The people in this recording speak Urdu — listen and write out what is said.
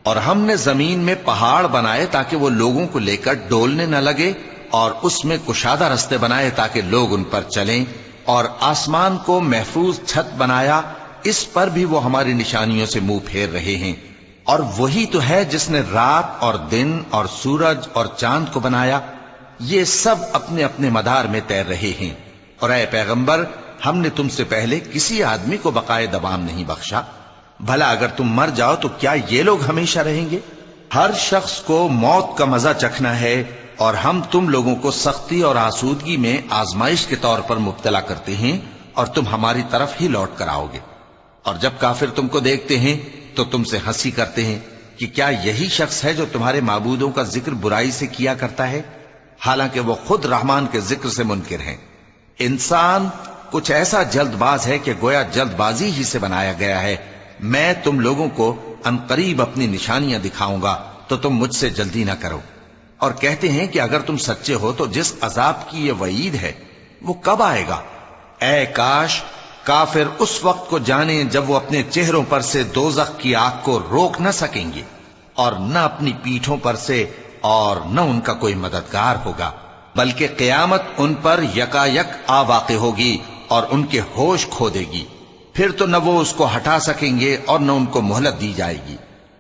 اور ہم نے زمین میں پہاڑ بنائے تاکہ وہ لوگوں کو لے کر ڈولنے نہ لگے، اور اس میں کشادہ رستے بنائے تاکہ لوگ ان پر چلیں، اور آسمان کو محفوظ چھت بنایا، اس پر بھی وہ ہماری نشانیوں سے منہ پھیر رہے ہیں۔ اور وہی تو ہے جس نے رات اور دن اور سورج اور چاند کو بنایا، یہ سب اپنے اپنے مدار میں تیر رہے ہیں۔ اور اے پیغمبر، ہم نے تم سے پہلے کسی آدمی کو بقائے دوام نہیں بخشا، بھلا اگر تم مر جاؤ تو کیا یہ لوگ ہمیشہ رہیں گے؟ ہر شخص کو موت کا مزہ چکھنا ہے، اور ہم تم لوگوں کو سختی اور آسودگی میں آزمائش کے طور پر مبتلا کرتے ہیں، اور تم ہماری طرف ہی لوٹ کر آؤ گے۔ اور جب کافر تم کو دیکھتے ہیں تو تم سے ہنسی کرتے ہیں کہ کیا یہی شخص ہے جو تمہارے معبودوں کا ذکر برائی سے کیا کرتا ہے، حالانکہ وہ خود رحمان کے ذکر سے منکر ہیں۔ انسان کچھ ایسا جلد باز ہے کہ گویا جلد بازی ہی سے بنایا گیا ہے۔ میں تم لوگوں کو عنقریب اپنی نشانیاں دکھاؤں گا تو تم مجھ سے جلدی نہ کرو۔ اور کہتے ہیں کہ اگر تم سچے ہو تو جس عذاب کی یہ وعید ہے وہ کب آئے گا؟ اے کاش کافر اس وقت کو جانیں جب وہ اپنے چہروں پر سے دوزخ کی آگ کو روک نہ سکیں گے، اور نہ اپنی پیٹھوں پر سے، اور نہ ان کا کوئی مددگار ہوگا، بلکہ قیامت ان پر یکا یک آ واقع ہوگی اور ان کے ہوش کھو دے گی، پھر تو نہ وہ اس کو ہٹا سکیں گے اور نہ ان کو مہلت دی جائے گی۔